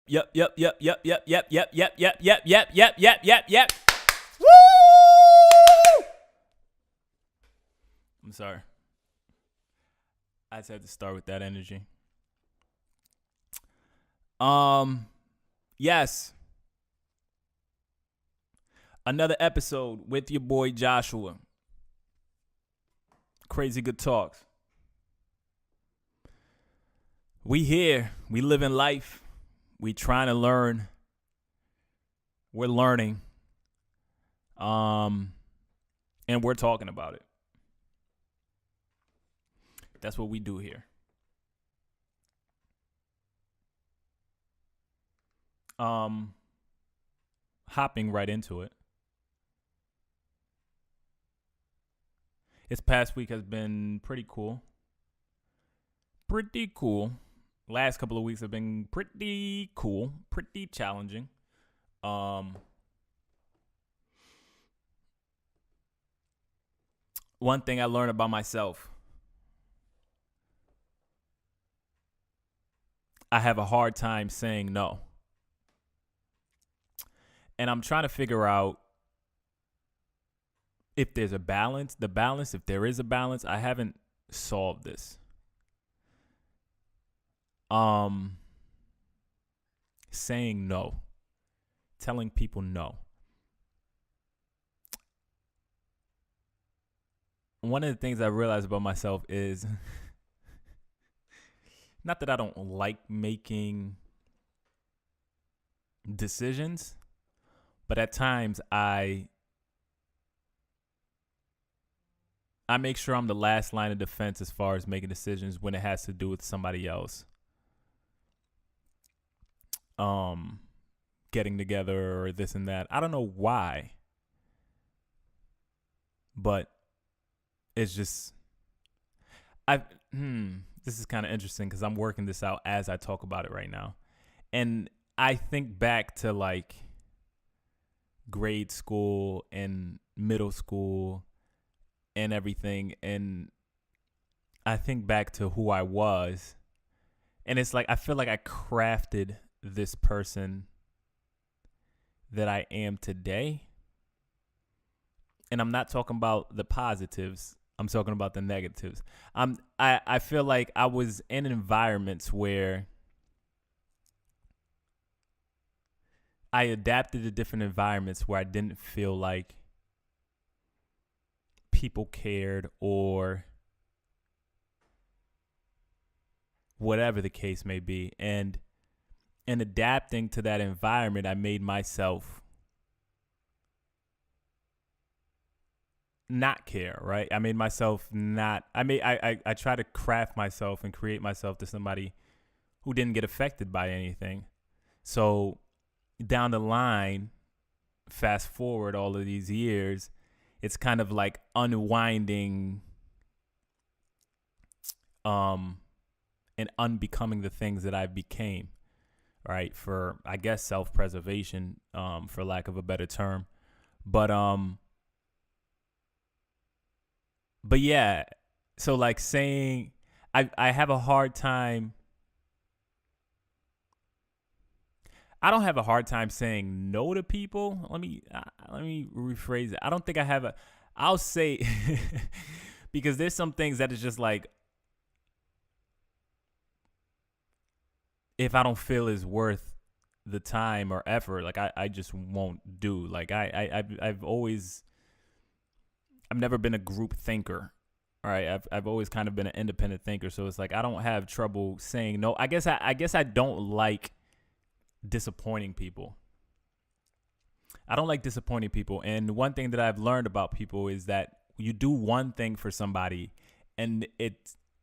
Yep. Woo! I'm sorry. I just had to start with that energy. Yes. Another episode with your boy Joshua. Crazy Good Talks. We here. We living life. We trying to learn. We're learning. And we're talking about it. That's what we do here. Hopping right into it. This past week has been pretty cool. Last couple of weeks have been pretty cool, pretty challenging. One thing I learned about myself, I have a hard time saying no. And I'm trying to figure out if there's a balance, if there is a balance. I haven't solved this. Saying no, telling people no. One of the things I realized about myself is not that I don't like making decisions, but at times I make sure I'm the last line of defense as far as making decisions when it has to do with somebody else. Getting together or this and that. I don't know why, but it's just, this is kind of interesting because I'm working this out as I talk about it right now. And I think back to like grade school and middle school and everything. And I think back to who I was. And it's like, I feel like I crafted this person that I am today. And I'm not talking about the positives. I'm talking about the negatives. I feel like I was in environments where I adapted to different environments where I didn't feel like people cared or whatever the case may be. And in adapting to that environment, I made myself not care, right? I made myself not, I try to craft myself and create myself to somebody who didn't get affected by anything. So down the line, fast forward all of these years, it's kind of like unwinding and unbecoming the things that I became, right? For, I guess, self-preservation, for lack of a better term. But yeah, so like saying, I have a hard time. I don't have a hard time saying no to people. Let me rephrase it. I don't think I have I'll say, because there's some things that is just like, if I don't feel is worth the time or effort, like I just won't do. Like I've never been a group thinker. All right, I've always kind of been an independent thinker, so it's like I don't have trouble saying no. I guess I don't like disappointing people. I don't like disappointing people. And one thing that I've learned about people is that you do one thing for somebody and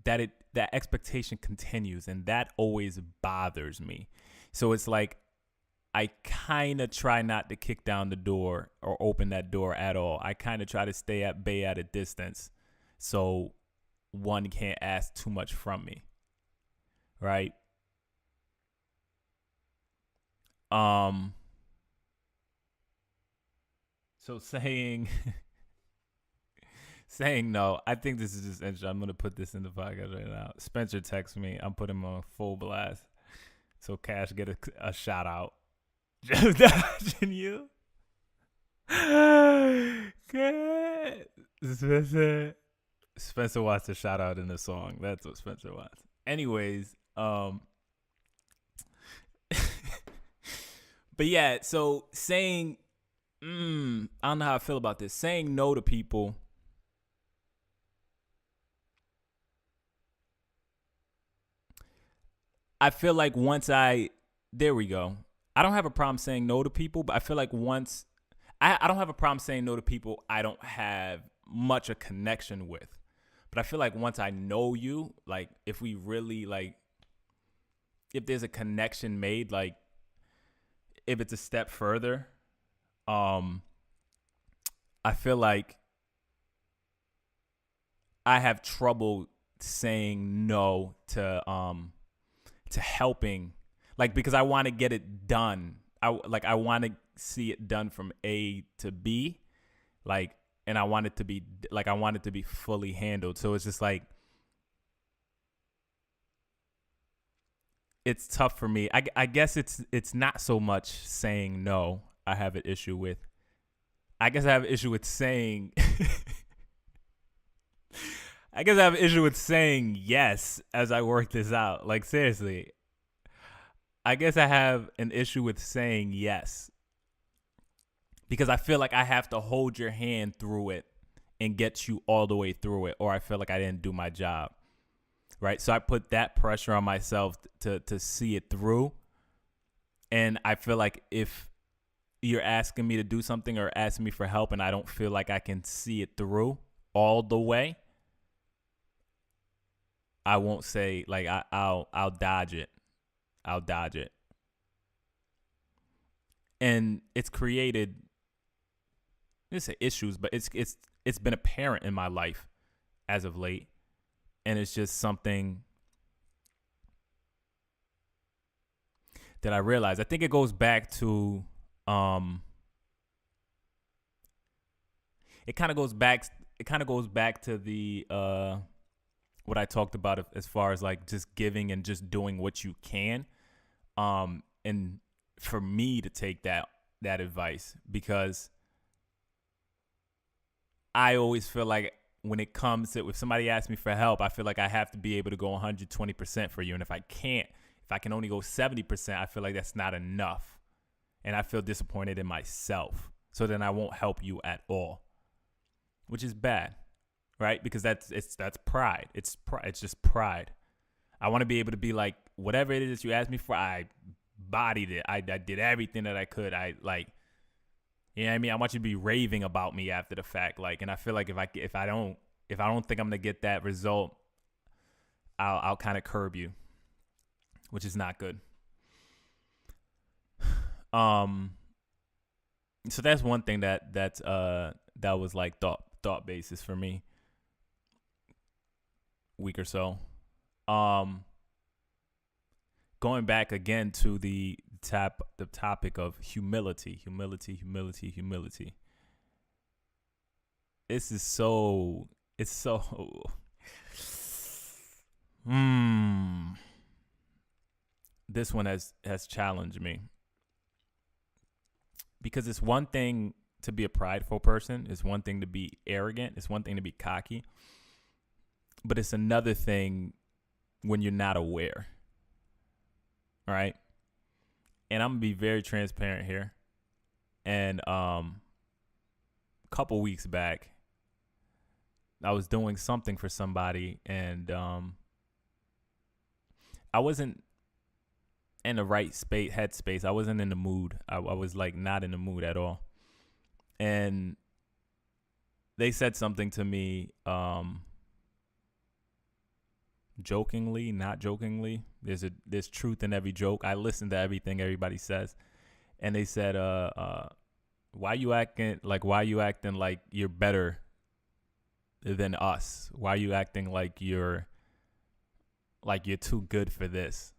that expectation continues, and that always bothers me. So it's like I kind of try not to kick down the door or open that door at all. I kind of try to stay at bay at a distance so one can't ask too much from me, right? So saying no, I think this is just interesting. I'm going to put this in the podcast right now. Spencer texts me. I'm putting him on full blast. So Cash get a shout out. Just dodging you. Good. Spencer wants a shout out in the song. That's what Spencer wants. Anyways, but yeah, so saying, I don't know how I feel about this. Saying no to people. I feel like there we go. I don't have a problem saying no to people, but I feel like I don't have a problem saying no to people I don't have much a connection with. But I feel like once I know you, like if we really if there's a connection made, like if it's a step further, I feel like I have trouble saying no to helping, like, because I want to get it done. I want to see it done from A to B, like, and I want it to be fully handled. So it's just like, it's tough for me. I guess it's not so much saying no I have an issue with. I guess I have an issue with saying I guess I have an issue with saying yes as I work this out. Like, seriously. I guess I have an issue with saying yes. Because I feel like I have to hold your hand through it and get you all the way through it, or I feel like I didn't do my job. Right? So I put that pressure on myself to see it through. And I feel like if you're asking me to do something or asking me for help and I don't feel like I can see it through all the way, I won't say, like, I'll dodge it. I'll dodge it. And it's created, let's say issues, but it's been apparent in my life as of late. And it's just something that I realized. I think it goes back to it kind of goes back to the what I talked about as far as like just giving and just doing what you can. And for me to take that advice, because I always feel like when it comes to, if somebody asks me for help, I feel like I have to be able to go 120% for you. And if I can only go 70%, I feel like that's not enough. And I feel disappointed in myself. So then I won't help you at all, which is bad, right? Because that's pride. It's just pride. I want to be able to be like, whatever it is you asked me for, I bodied it. I did everything that I could. I like, you know what I mean? I want you to be raving about me after the fact. Like, and I feel like if I don't think I'm gonna get that result, I'll kind of curb you, which is not good. So that's one thing that was like thought basis for me, week or so. Going back again to the topic of humility. This is so, it's so, this one has challenged me, because it's one thing to be a prideful person. It's one thing to be arrogant. It's one thing to be cocky, but it's another thing when you're not aware. All right. And I'm going to be very transparent here. And a couple weeks back, I was doing something for somebody, and I wasn't in the right headspace. I wasn't in the mood. I was like not in the mood at all. And they said something to me, jokingly, not jokingly. There's truth in every joke. I listen to everything everybody says. And they said, why you acting like you're better than us? Why are you acting like you're too good for this?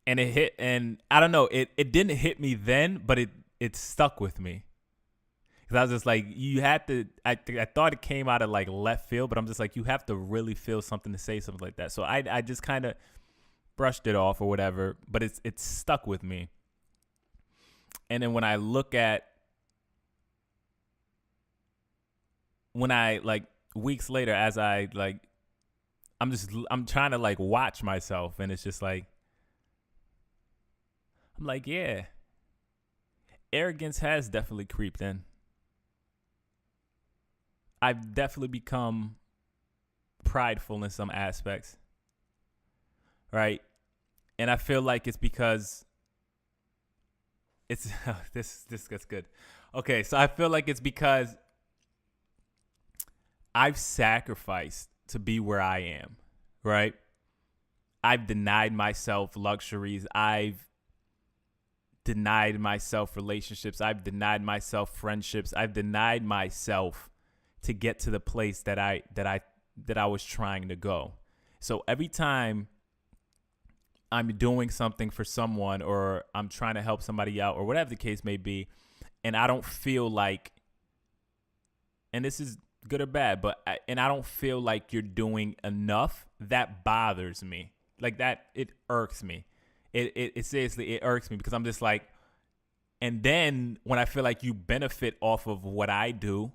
And it hit, and I don't know, it didn't hit me then, but it stuck with me. Because I was just like, you had to, I thought it came out of like left field, but I'm just like, you have to really feel something to say something like that. So I just kind of brushed it off or whatever, but it's stuck with me. And then when I look at, when I like weeks later, as I like, I'm trying to like watch myself, and it's just like, I'm like, yeah, arrogance has definitely creeped in. I've definitely become prideful in some aspects, right? And I feel like it's because it's this gets good. Okay, so I feel like it's because I've sacrificed to be where I am, right? I've denied myself luxuries. I've denied myself relationships. I've denied myself friendships. I've denied myself to get to the place that I was trying to go. So every time I'm doing something for someone, or I'm trying to help somebody out, or whatever the case may be, and I don't feel like, and this is good or bad, I don't feel like you're doing enough, that bothers me. Like that, it irks me. It seriously, it irks me, because I'm just like, and then when I feel like you benefit off of what I do,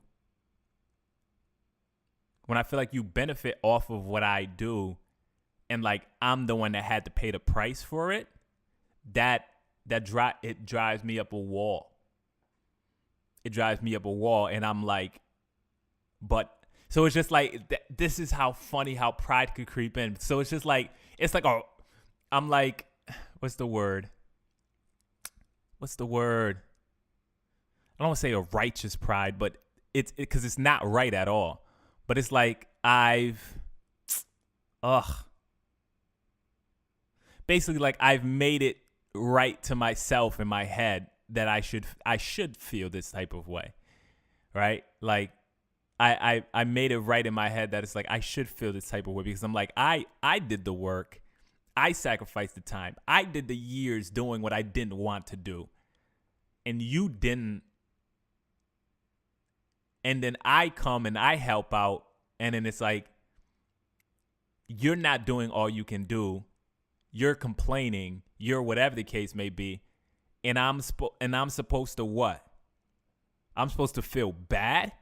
and like I'm the one that had to pay the price for it, it drives me up a wall. It drives me up a wall, and I'm like, but so it's just like this is how funny how pride could creep in. So it's just like I'm like, what's the word? I don't want to say a righteous pride, but it's because it's not right at all. But it's like basically like I've made it right to myself in my head that I should feel this type of way, right? Like I made it right in my head that it's like I should feel this type of way, because I'm like I did the work, I sacrificed the time, I did the years doing what I didn't want to do, and you didn't. And then I come and I help out, and then it's like, you're not doing all you can do. You're complaining. You're whatever the case may be. And I'm supposed to what? I'm supposed to feel bad?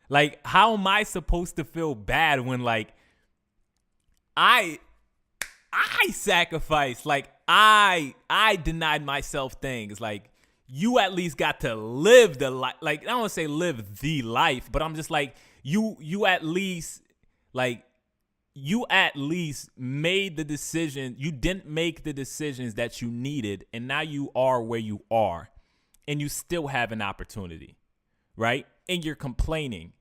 Like, how am I supposed to feel bad when, like, I sacrificed, like, I denied myself things, like, you at least got to live the life. Like, I don't want to say live the life, but I'm just like, you at least, like, you at least made the decision. You didn't make the decisions that you needed, and now you are where you are, and you still have an opportunity, right? And you're complaining,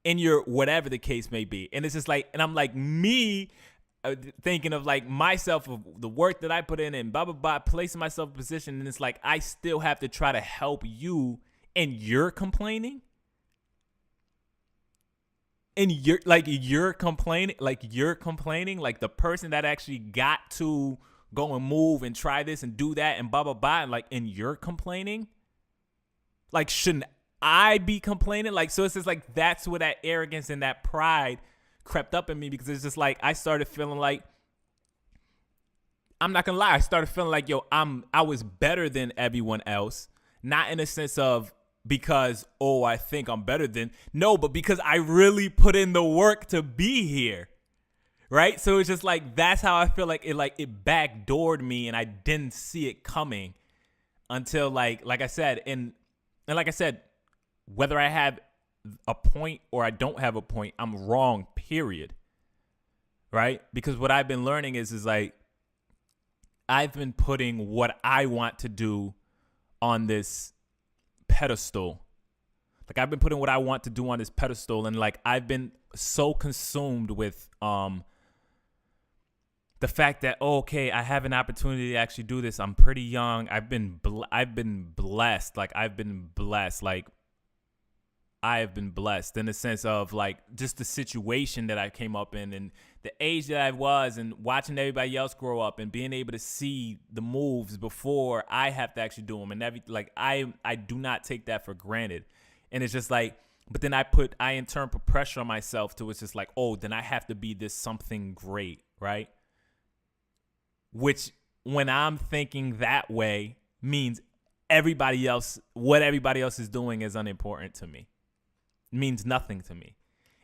and you're whatever the case may be. And it's just like, and I'm like, me thinking of like myself, of the work that I put in and blah, blah, blah, placing myself in a position. And it's like, I still have to try to help you, and you're complaining. And you're complaining, like the person that actually got to go and move and try this and do that and blah, blah, blah. And like, and you're complaining. Like, shouldn't I be complaining? Like, so it's just like, that's where that arrogance and that pride crept up in me, because it's just like I started feeling like, I'm not gonna lie, I started feeling like, yo, I was better than everyone else, not in a sense of because, oh, I think I'm better than, no, but because I really put in the work to be here, right? So it's just like, that's how I feel like it backdoored me, and I didn't see it coming until like I said, and like I said, whether I have a point or I don't have a point, I'm wrong, period. Right? Because what I've been learning is like, I've been putting what I want to do on this pedestal. Like, I've been putting what I want to do on this pedestal, and like I've been so consumed with the fact that, oh, okay, I have an opportunity to actually do this. I'm pretty young. I've been blessed. Like, I've been blessed. Like, I have been blessed in the sense of like just the situation that I came up in, and the age that I was, and watching everybody else grow up, and being able to see the moves before I have to actually do them, and like I do not take that for granted. And it's just like, but then I in turn put pressure on myself to, it's just like, oh, then I have to be this something great, right? which when I'm thinking that way means everybody else, what everybody else is doing is unimportant to me. It means nothing to me.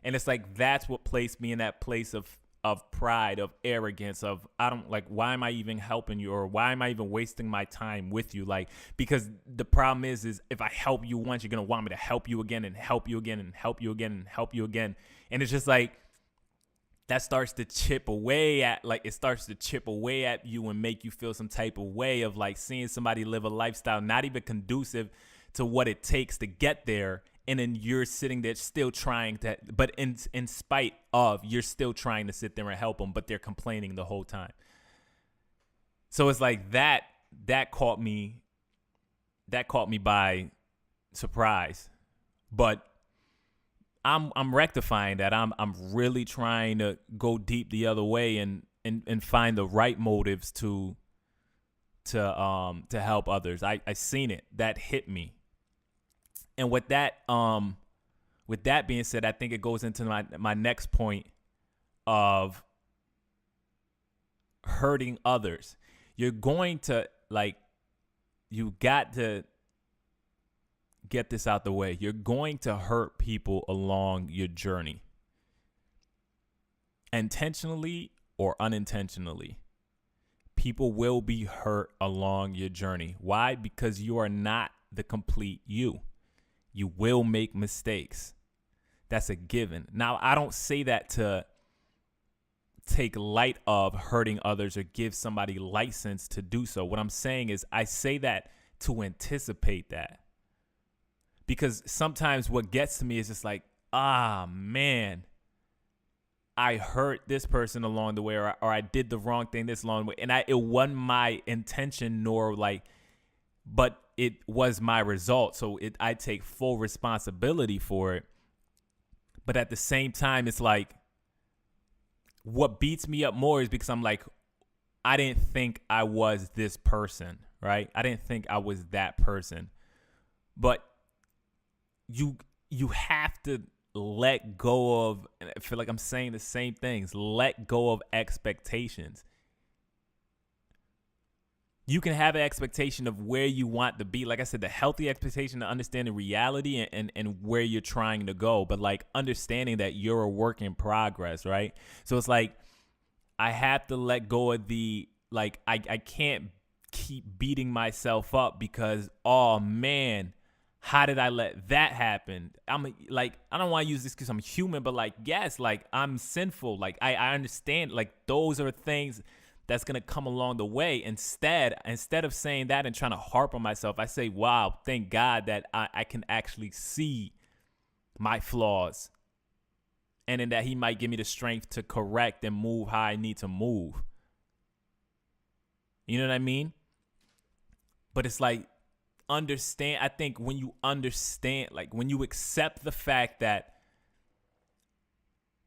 And it's like, that's what placed me in that place of pride, of arrogance, of I don't like, why am I even helping you, or why am I even wasting my time with you? Like, because the problem is if I help you once, you're going to want me to help you again and help you again and help you again and help you again. And it's just like, that starts to chip away at, like, it starts to chip away at you and make you feel some type of way of like seeing somebody live a lifestyle not even conducive to what it takes to get there. And then you're sitting there still trying to, but in spite of, you're still trying to sit there and help them, but they're complaining the whole time. So it's like that caught me by surprise. But I'm rectifying that. I'm really trying to go deep the other way and find the right motives to help others. I seen it. That hit me. And with that being said, I think it goes into my next point of hurting others. You're going to, like, you got to get this out the way. You're going to hurt people along your journey, intentionally or unintentionally. People will be hurt along your journey. Why? Because you are not the complete you. You will make mistakes. That's a given. Now, I don't say that to take light of hurting others or give somebody license to do so. What I'm saying is I say that to anticipate that. Because sometimes what gets to me is just like, man, I hurt this person along the way, or I did the wrong thing this long way. And it wasn't my intention, but it was my result. So I take full responsibility for it. But at the same time, it's like, what beats me up more is because I'm like, I didn't think I was this person, right? I didn't think I was that person. But you have to let go of, and I feel like I'm saying the same things, let go of expectations. You can have an expectation of where you want to be. Like I said, the healthy expectation to understanding reality and where you're trying to go, but like understanding that you're a work in progress, right? So it's like, I have to let go of the, like, I can't keep beating myself up because, oh man, how did I let that happen? I'm like, I don't want to use this because I'm human, but like, yes, like I'm sinful. Like I understand, like those are things that's going to come along the way. Instead of saying that and trying to harp on myself, I say, wow, thank God that I can actually see my flaws. And in that he might give me the strength to correct and move how I need to move. You know what I mean? But it's like, understand, I think when you understand, like when you accept the fact that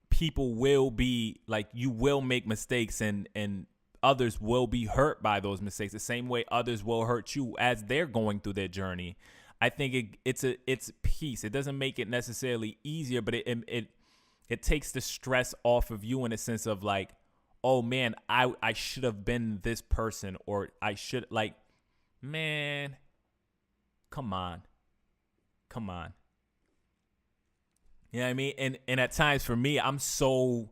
people will be, like, you will make mistakes and others will be hurt by those mistakes the same way others will hurt you as they're going through their journey. I think it's peace. It doesn't make it necessarily easier, but it takes the stress off of you in a sense of like, oh man, I should have been this person, or I should, like, man, come on. You know what I mean? And at times for me, I'm so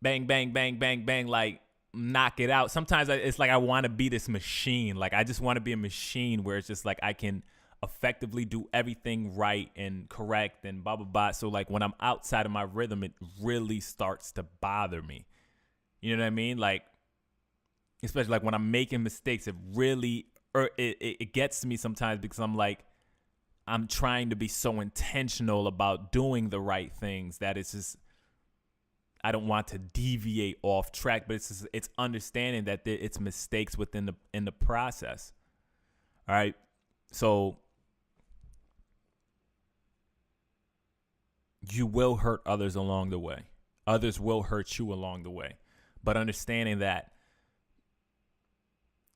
bang, bang, bang, bang, bang, like knock it out. Sometimes it's like I want to be this machine. Like I just want to be a machine where it's just like I can effectively do everything right and correct and blah, blah, blah. So like when I'm outside of my rhythm, it really starts to bother me. You know what I mean? Like, especially like when I'm making mistakes, it really, it gets to me sometimes because I'm like, I'm trying to be so intentional about doing the right things that it's just, I don't want to deviate off track, but it's understanding that it's mistakes in the process. All right. So you will hurt others along the way. Others will hurt you along the way. But understanding that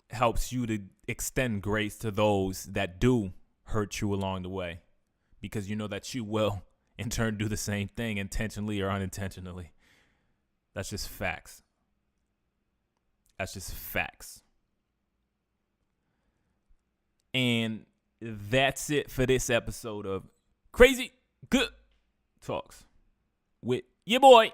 helps you to extend grace to those that do hurt you along the way, because you know that you will in turn do the same thing intentionally or unintentionally. That's just facts. That's just facts. And that's it for this episode of Crazy Good Talks with your boy,